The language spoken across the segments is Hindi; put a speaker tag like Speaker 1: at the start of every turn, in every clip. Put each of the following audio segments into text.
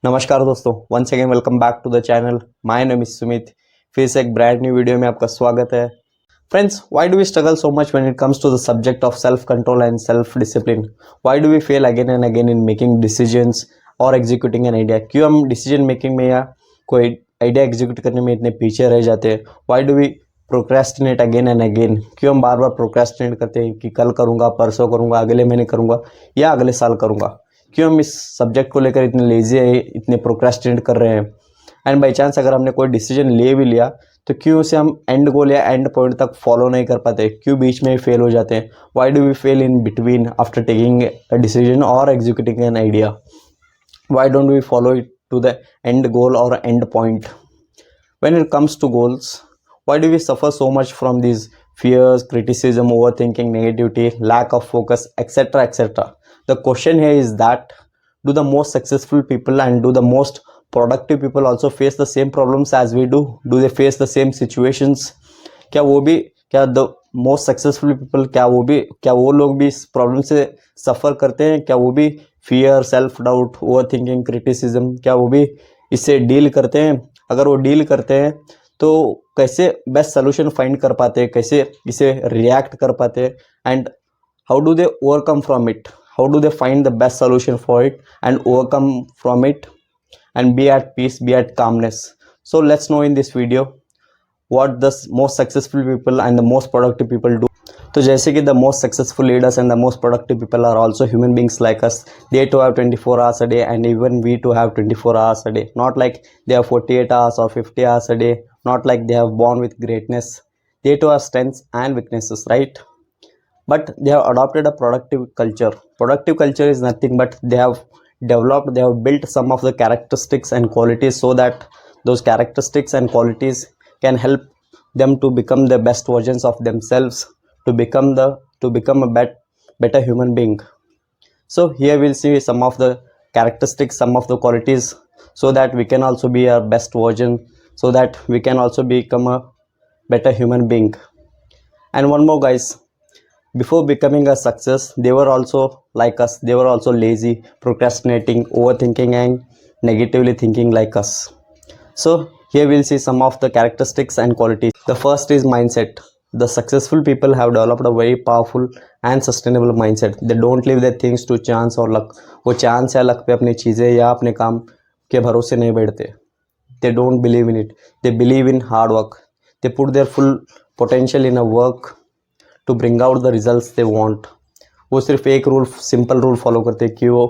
Speaker 1: नमस्कार दोस्तों, once again welcome back to the channel. My name is Sumit. फिर से एक ब्रांड न्यू वीडियो में आपका स्वागत है। Friends, why do we struggle so much when it comes to the subject of self control and self discipline? Why do we fail again and again in making decisions और एग्जीक्यूटिंग एन आइडिया? क्यों हम डिसीजन मेकिंग में या कोई आइडिया एग्जीक्यूट करने में इतने पीछे रह जाते हैं? Why do we procrastinate again and again? क्यों हम बार बार प्रोक्रेस्टिनेट करते हैं कि कल करूँगा, परसों करूँगा, अगले महीने करूँगा या अगले साल करूँगा? क्यों हम इस सब्जेक्ट को लेकर इतने लेजी है, इतने प्रोक्रेस्टिनेट कर रहे हैं? एंड बाई चांस अगर हमने कोई डिसीजन ले भी लिया तो क्यों उसे हम एंड गोल या एंड पॉइंट तक फॉलो नहीं कर पाते? क्यों बीच में फेल हो जाते हैं? Why do we fail in between after taking a decision और executing an idea? Why don't we follow it to the end goal और end point? When it comes to goals, why do we suffer so much from these fears, criticism, overthinking, negativity, lack of focus, etc., etc.? The question here is that do the most successful people and do the most productive people also face the same problems as we do? Do they face the same situations? क्या द मोस्ट सक्सेसफुल पीपल क्या वो लोग भी इस प्रॉब्लम से सफ़र करते हैं? क्या वो भी fear, self doubt, over thinking, criticism, क्या वो भी इससे डील करते हैं? अगर वो डील करते हैं तो कैसे बेस्ट सोल्यूशन फाइंड कर पाते हैं, कैसे इसे रिएक्ट कर पाते हैं, and how do they overcome from it? How do they find the best solution for it and overcome from it and be at peace, be at calmness? So let's know in this video what the most successful people and the most productive people do. तो जैसे कि the most successful leaders and the most productive people are also human beings like us. They too have 24 hours a day, and even we too have 24 hours a day. Not like they have 48 hours or 50 hours a day. Not like they have born with greatness. They too have strengths and weaknesses, right? But they have adopted a productive culture. Productive culture is nothing but they have built some of the characteristics and qualities so that those characteristics and qualities can help them to become the best versions of themselves, to become a better human being. So here we'll see some of the characteristics, some of the qualities, so that we can also be our best version, so that we can also become a better human being. And one more, guys, before becoming a success, they were also like us. They were also lazy, procrastinating, overthinking, and negatively thinking like us. So here we'll see some of the characteristics and qualities. The first is mindset. The successful people have developed a very powerful and sustainable mindset. They don't leave their things to chance or luck. वो चांस या लक पे अपनी चीज़ें या अपने काम के भरोसे नहीं बैठते. They don't believe in it. They believe in hard work. They put their full potential in a work to bring out the results they want. वो सिर्फ एक सिंपल रूल फॉलो करते हैं कि वो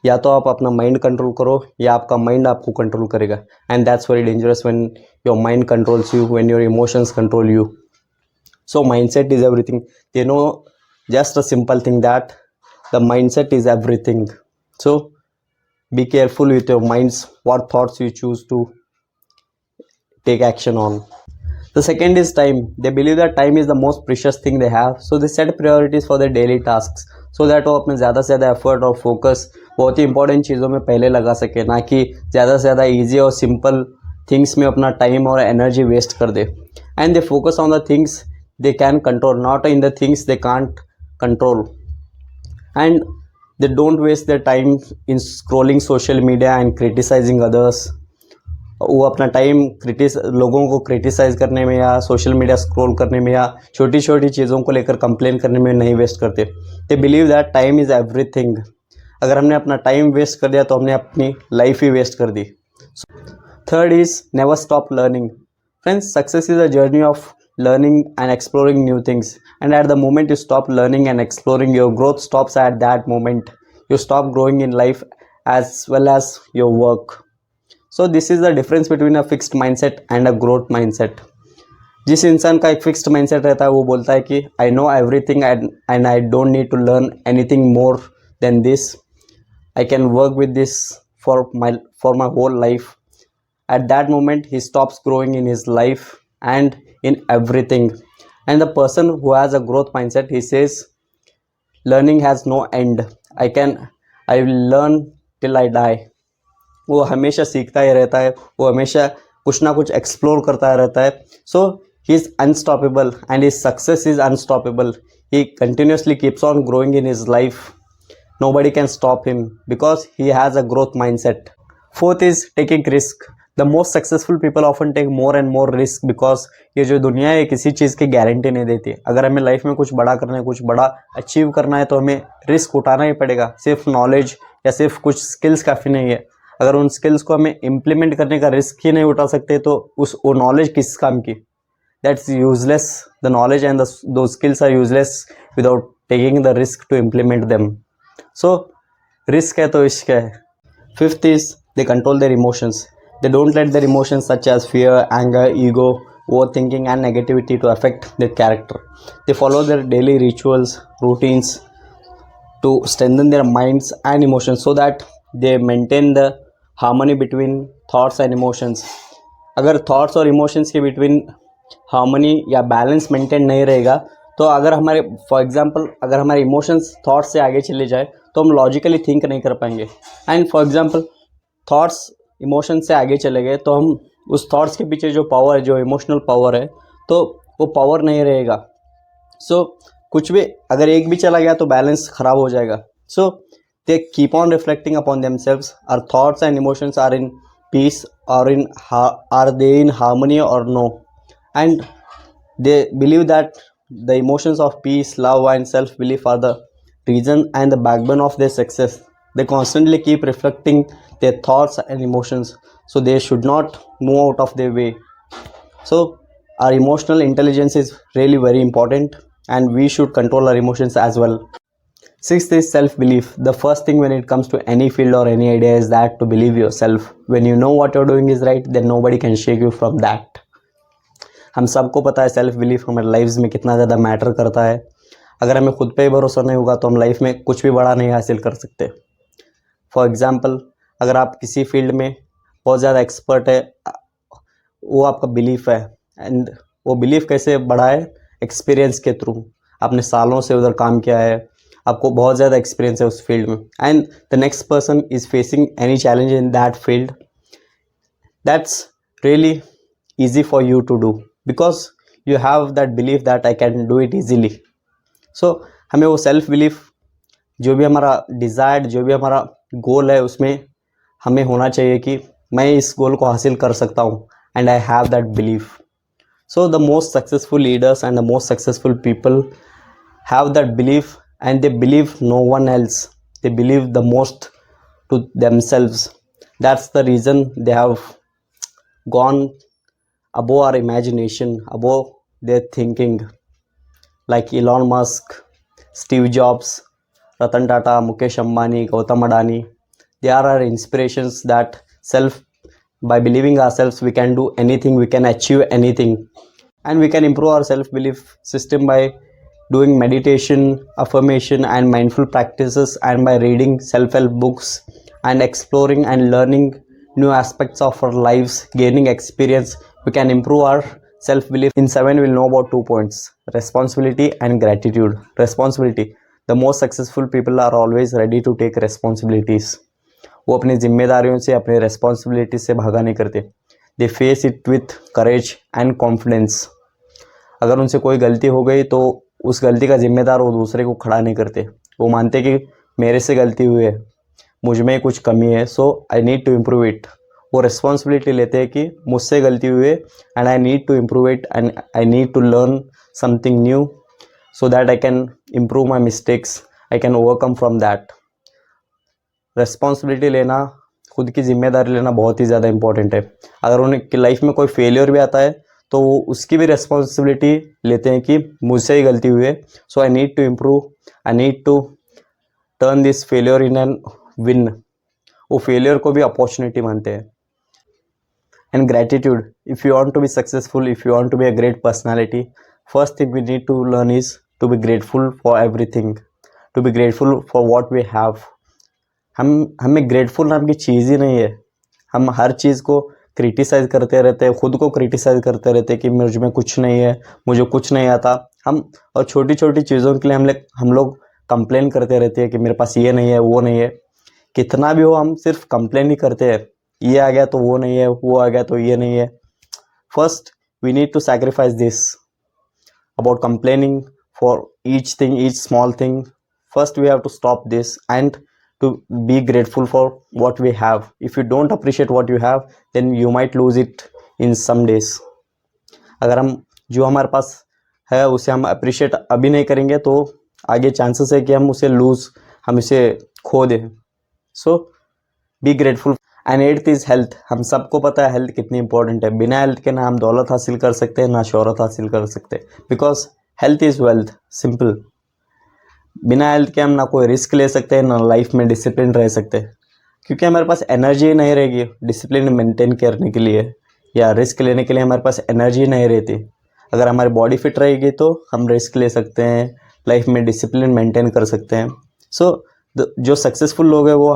Speaker 1: या तो आप अपना माइंड कंट्रोल करो या आपका माइंड आपको कंट्रोल करेगा. And that's very dangerous when your mind controls you, when your emotions control you. So mindset is everything. They know just a simple thing that the mindset is everything. So be careful with your minds, what thoughts you choose to take action on. The second is time. They believe that time is the most precious thing they have, so they set priorities for their daily tasks so that वो अपने ज़्यादा से ज़्यादा एफर्ट और फोकस बहुत ही इंपॉर्टेंट चीज़ों में पहले लगा सके, ना कि ज़्यादा से ज़्यादा ईजी और सिंपल थिंग्स में अपना टाइम और एनर्जी वेस्ट कर दे. And they focus on the things they can control, not in the things they can't control. And they don't waste their time in scrolling social media and criticizing others. वो अपना टाइम लोगों को क्रिटिसाइज़ करने में या सोशल मीडिया स्क्रॉल करने में या छोटी छोटी चीज़ों को लेकर कंप्लेन करने में नहीं वेस्ट करते. दे believe that time is everything. अगर हमने अपना टाइम वेस्ट कर दिया तो हमने अपनी लाइफ ही वेस्ट कर दी. Third is never stop learning. Friends, success is a journey of learning and exploring new things, and at the moment you stop learning and exploring, your growth stops at that moment. You stop growing in life as well as your work. So this is the difference between a fixed mindset and a growth mindset. जिस इंसान का एक फिक्स्ड माइंडसेट रहता है वो बोलता है कि I know everything and I don't need to learn anything more than this. I can work with this for my whole life. At that moment he stops growing in his life and in everything. And the person who has a growth mindset, he says learning has no end. I will learn till I die. वो हमेशा सीखता ही रहता है, वो हमेशा कुछ ना कुछ एक्सप्लोर करता रहता है. So he is unstoppable and his success is unstoppable. He continuously keeps on growing in his life. Nobody can stop him because he has a growth mindset. Fourth is taking risk. The most successful people often take more and more risk because ये जो दुनिया है किसी चीज़ की गारंटी नहीं देती. अगर हमें लाइफ में कुछ बड़ा करना है, कुछ बड़ा अचीव करना है, तो हमें रिस्क उठाना ही पड़ेगा. सिर्फ नॉलेज या सिर्फ कुछ स्किल्स काफ़ी नहीं है. अगर उन स्किल्स को हमें इम्प्लीमेंट करने का रिस्क ही नहीं उठा सकते तो वो नॉलेज किस काम की. That's useless. The knowledge and those skills are useless without taking the risk to implement them. So risk है तो इश्क है. Fifth is they control their emotions. They don't let their emotions such as fear, anger, ego, overthinking and negativity to affect their character. They follow their daily rituals, routines to strengthen their minds and emotions so that they maintain the harmony between thoughts and emotions. अगर थॉट्स और इमोशंस के बिटवीन हार्मनी या बैलेंस मेंटेन नहीं रहेगा तो अगर हमारे फॉर एग्जांपल अगर हमारे इमोशंस थॉट्स से आगे चले जाए तो हम लॉजिकली थिंक नहीं कर पाएंगे. And for example thoughts emotion से आगे चले गए तो हम उस थॉट्स के पीछे जो पावर है, जो इमोशनल पावर है, तो वो पावर नहीं रहेगा. सो कुछ भी अगर एक भी चला गया तो बैलेंस खराब हो जाएगा. So they keep on reflecting upon themselves. Our thoughts and emotions are in peace are they in harmony or no. And they believe that the emotions of peace, love and self belief are the reason and the backbone of their success. They constantly keep reflecting their thoughts and emotions, so they should not move out of their way. So our emotional intelligence is really very important and we should control our emotions as well. Sixth is self-belief. The first thing when it comes to any field or any idea is that to believe yourself. When you know what you're doing is right, then nobody can shake you from that. हम सबको पता है सेल्फ बिलीफ हमारे लाइफ में कितना ज़्यादा मैटर करता है. अगर हमें खुद पे ही भरोसा नहीं होगा तो हम लाइफ में कुछ भी बड़ा नहीं हासिल कर सकते. फॉर एग्जांपल अगर आप किसी फील्ड में बहुत ज़्यादा एक्सपर्ट है, वो आपका बिलीफ है. एंड वो बिलीफ कैसे बढ़ा है? एक्सपीरियंस के थ्रू. आपने सालों से उधर काम किया है, आपको बहुत ज़्यादा एक्सपीरियंस है उस फील्ड में. And the next person is facing any challenge in that field. That's really easy for you to do because you have that belief that I can do it easily. So हमें वो सेल्फ बिलीफ, जो भी हमारा डिज़ायर्ड, जो भी हमारा गोल है, उसमें हमें होना चाहिए कि मैं इस गोल को हासिल कर सकता हूँ. And I have that belief. So the most successful leaders and the most successful people have that belief and they believe no one else. They believe the most to themselves. That's the reason they have gone above our imagination, above their thinking. Like Elon Musk, Steve Jobs, Ratan Tata, Mukesh Ambani, Gautam Adani. They are our inspirations that by believing ourselves, we can do anything, we can achieve anything. And we can improve our self-belief system by doing meditation, affirmation and mindful practices, and by reading self-help books and exploring and learning new aspects of our lives, gaining experience. We can improve our self-belief. In 7 we'll know about 2 points: responsibility and gratitude. Responsibility. The most successful people are always ready to take responsibilities. वो अपनी जिम्मेदारियों से, अपने responsibilities से भागा नहीं करते. They face it with courage and confidence. अगर उनसे कोई गलती हो गई तो उस गलती का जिम्मेदार वो दूसरे को खड़ा नहीं करते. वो मानते कि मेरे से गलती हुई है, मुझ में कुछ कमी है, so I need to improve it. वो रिस्पॉन्सिबिलिटी लेते हैं कि मुझसे गलती हुई है and I need to improve it and I need to learn something new so that I can improve my mistakes, I can overcome from that. Responsibility लेना, खुद की जिम्मेदारी लेना बहुत ही ज़्यादा इंपॉर्टेंट है. अगर उनकी लाइफ में कोई फेलियर भी आता है तो वो उसकी भी रिस्पॉन्सिबिलिटी लेते हैं कि मुझसे ही गलती हुई है, so I need to improve, I need to turn this failure in an win. वो फेलियर को भी अपॉर्चुनिटी मानते हैं. And gratitude. If you want to be successful, if you want to be a great personality, first thing we need to learn is to be grateful for everything, to be grateful for what we have. हमें ग्रेटफुल नाम की चीज़ ही नहीं है. हम हर चीज़ को क्रिटिसाइज़ करते रहते हैं, खुद को क्रिटिसाइज़ करते रहते हैं कि मुझ में कुछ नहीं है, मुझे कुछ नहीं आता. और छोटी छोटी चीज़ों के लिए हम लोग कंप्लेन करते रहते हैं कि मेरे पास ये नहीं है, वो नहीं है. कितना भी हो, हम सिर्फ कंप्लेन ही करते हैं. ये आ गया तो वो नहीं है, वो आ गया तो ये नहीं है. First we need to sacrifice this about complaining for each thing, each small thing. First we have to stop this and to be grateful for what we have. If you don't appreciate what you have, then you might lose it in some days. अगर हम जो हमारे पास है उसे हम अप्रिशिएट अभी नहीं करेंगे तो आगे चांसेस है कि हम इसे खो दें. So be grateful. And eighth is health. हम सबको पता है हेल्थ कितनी इंपॉर्टेंट है. बिना हेल्थ के ना हम दौलत हासिल कर सकते हैं ना शोहरत हासिल कर सकते, because health is wealth. Simple. बिना हेल्थ के हम ना कोई रिस्क ले सकते हैं ना लाइफ में डिसिप्लिन रह सकते, क्योंकि हमारे पास एनर्जी नहीं रहेगी डिसिप्लिन मेंटेन करने के लिए या रिस्क लेने के लिए. हमारे पास एनर्जी नहीं रहती. अगर हमारी बॉडी फिट रहेगी तो हम रिस्क ले सकते हैं, लाइफ में डिसिप्लिन मेंटेन कर सकते हैं. सो जो सक्सेसफुल लोग हैं वो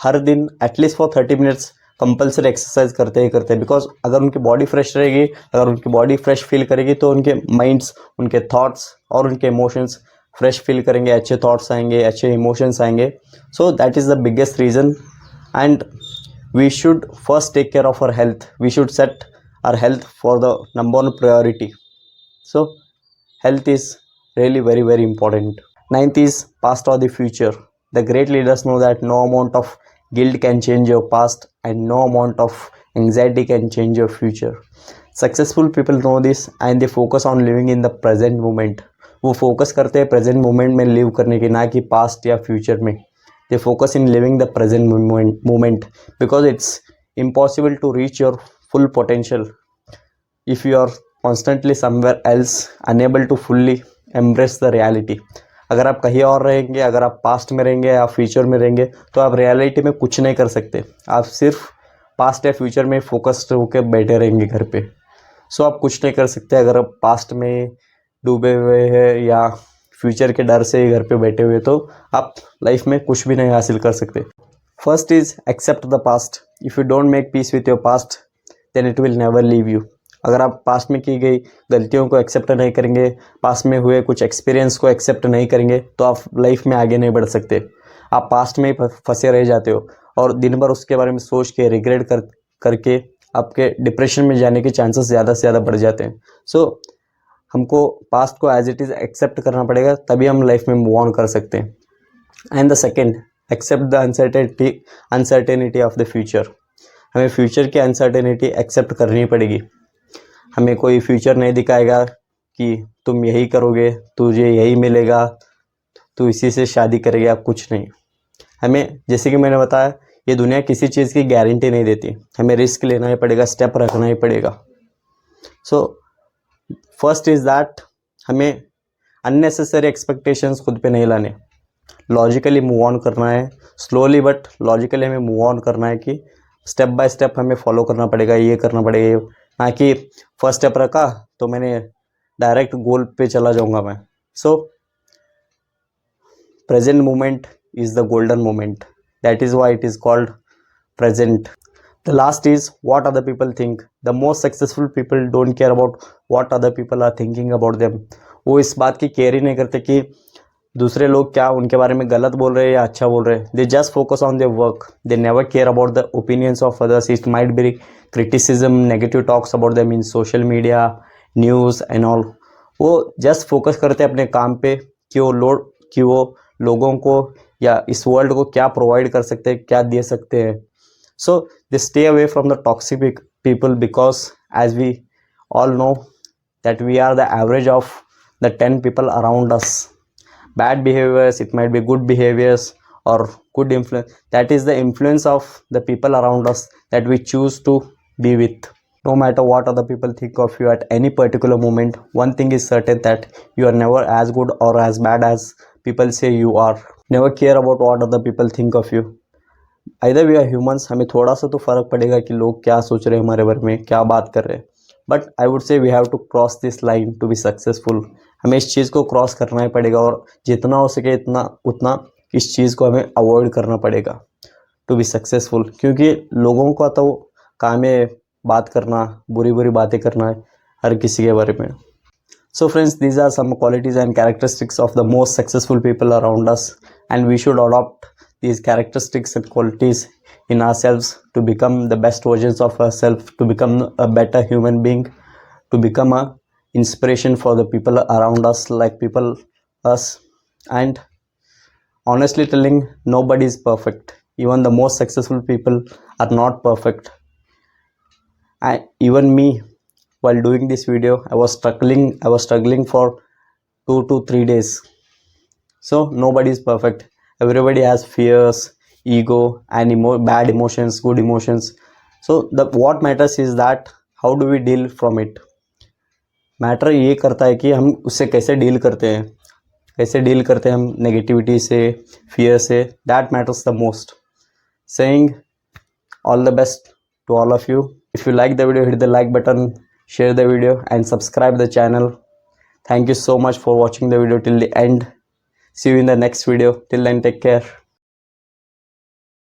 Speaker 1: हर दिन at least for 30 minutes compulsory exercise करते ही करते हैं. बिकॉज अगर उनकी बॉडी फ्रेश रहेगी, अगर उनकी बॉडी फ्रेश फील करेगी तो उनके माइंड्स, उनके थॉट्स और उनके इमोशंस फ्रेश फील करेंगे. अच्छे थॉट्स आएंगे, अच्छे इमोशंस आएंगे. So that is the biggest reason. And we should first take care of our health. We should set our health for the number one priority. So health is really very very important. Ninth is past or the future. The great leaders know that no amount of guilt can change your past and no amount of anxiety can change your future. Successful people know this and they focus on living in the present moment. वो फोकस करते हैं प्रेजेंट मोमेंट में लिव करने की, ना कि पास्ट या फ्यूचर में. They focus in living the present moment because it's impossible to reach your full potential if you are constantly somewhere else, unable to fully embrace the reality. अगर आप कहीं और रहेंगे, अगर आप पास्ट में रहेंगे या फ्यूचर में रहेंगे तो आप रियलिटी में कुछ नहीं कर सकते. आप सिर्फ पास्ट या फ्यूचर में फोकस्ड होकर बैठे रहेंगे घर पे. सो आप कुछ नहीं कर सकते अगर आप पास्ट में डूबे हुए हैं या फ्यूचर के डर से घर पे बैठे हुए, तो आप लाइफ में कुछ भी नहीं हासिल कर सकते. First is accept the past. If you don't make peace with your past then it will never leave you. अगर आप पास्ट में की गई गलतियों को एक्सेप्ट नहीं करेंगे, पास्ट में हुए कुछ एक्सपीरियंस को एक्सेप्ट नहीं करेंगे, तो आप लाइफ में आगे नहीं बढ़ सकते. आप पास्ट में ही फंसे रह जाते हो और दिन भर उसके बारे में सोच के रिग्रेट करके आपके डिप्रेशन में जाने के चांसेस ज़्यादा से ज़्यादा बढ़ जाते हैं. सो हमको पास्ट को एज इट इज़ एक्सेप्ट करना पड़ेगा, तभी हम लाइफ में मूव ऑन कर सकते हैं. And the second, accept the uncertainty of the future. हमें फ्यूचर की अनसर्टेनिटी एक्सेप्ट करनी पड़ेगी. हमें कोई फ्यूचर नहीं दिखाएगा कि तुम यही करोगे, तुझे यही मिलेगा, तू इसी से शादी करेगा, कुछ नहीं. हमें, जैसे कि मैंने बताया, ये दुनिया किसी चीज़ की गारंटी नहीं देती. हमें रिस्क लेना ही पड़ेगा, स्टेप रखना ही पड़ेगा. सो फर्स्ट इज़ दैट हमें अननेसेसरी एक्सपेक्टेशंस खुद पे नहीं लाने. लॉजिकली मूव ऑन करना है, स्लोली बट लॉजिकली हमें मूव ऑन करना है कि स्टेप बाय स्टेप हमें फॉलो करना पड़ेगा, ये करना पड़ेगा. ना कि फर्स्ट स्टेप रखा तो मैंने डायरेक्ट गोल पे चला जाऊंगा मैं. सो present moment is the golden moment. That is why it is called present. The last is what other people think. The most successful people don't care about what other people are thinking about them. वो इस बात की केयर ही नहीं करते कि दूसरे लोग क्या उनके बारे में गलत बोल रहे हैं या अच्छा बोल रहे हैं. They just focus on their work. They never care about the opinions of others. It might be criticism, negative talks about them in social media, news and all. वो just focus करते हैं अपने काम पे कि वो लोगों को या इस वर्ल्ड को क्या प्रोवाइड कर सकते हैं, क्या दे सकते हैं. So they stay away from the toxic people because as we all know that we are the average of the 10 people around us. Bad behaviors, it might be good behaviors or good influence. That is the influence of the people around us that we choose to be with. No matter what other people think of you at any particular moment, one thing is certain that you are never as good or as bad as people say you are. Never care about what other people think of you. Either we are humans. हमें थोड़ा सा तो फ़र्क पड़ेगा कि लोग क्या सोच रहे हैं हमारे बारे में, क्या बात कर रहे हैं. But I would say we have to cross this line to be successful. हमें इस चीज़ को क्रॉस करना ही पड़ेगा और जितना हो सके उतना इस चीज़ को हमें अवॉइड करना पड़ेगा टू बी सक्सेसफुल. क्योंकि लोगों का तो काम है बात करना, बुरी बुरी बातें करना है हर किसी के बारे में. So friends, these are some qualities and characteristics of the most successful people around us, and we should adopt these characteristics and qualities in ourselves to become the best versions of ourselves, to become a better human being, to become a inspiration for the people around us, like us. And Honestly telling, nobody is perfect. Even the most successful people are not perfect. Even me, while doing this video, I was struggling for 2 to 3 days. So nobody is perfect. Everybody has fears, ego, and bad emotions, good emotions. So the what matters is that how do we deal from it. Matter ये करता है कि हम उससे कैसे डील करते हैं, कैसे डील करते हैं हम नेगेटिविटी से, फियर से. That matters the most. Saying all the best to all of you. If you like the video, hit the like button, share the video, and subscribe the channel. Thank you so much for watching the video till the end. See you in the next video. Till then, take care.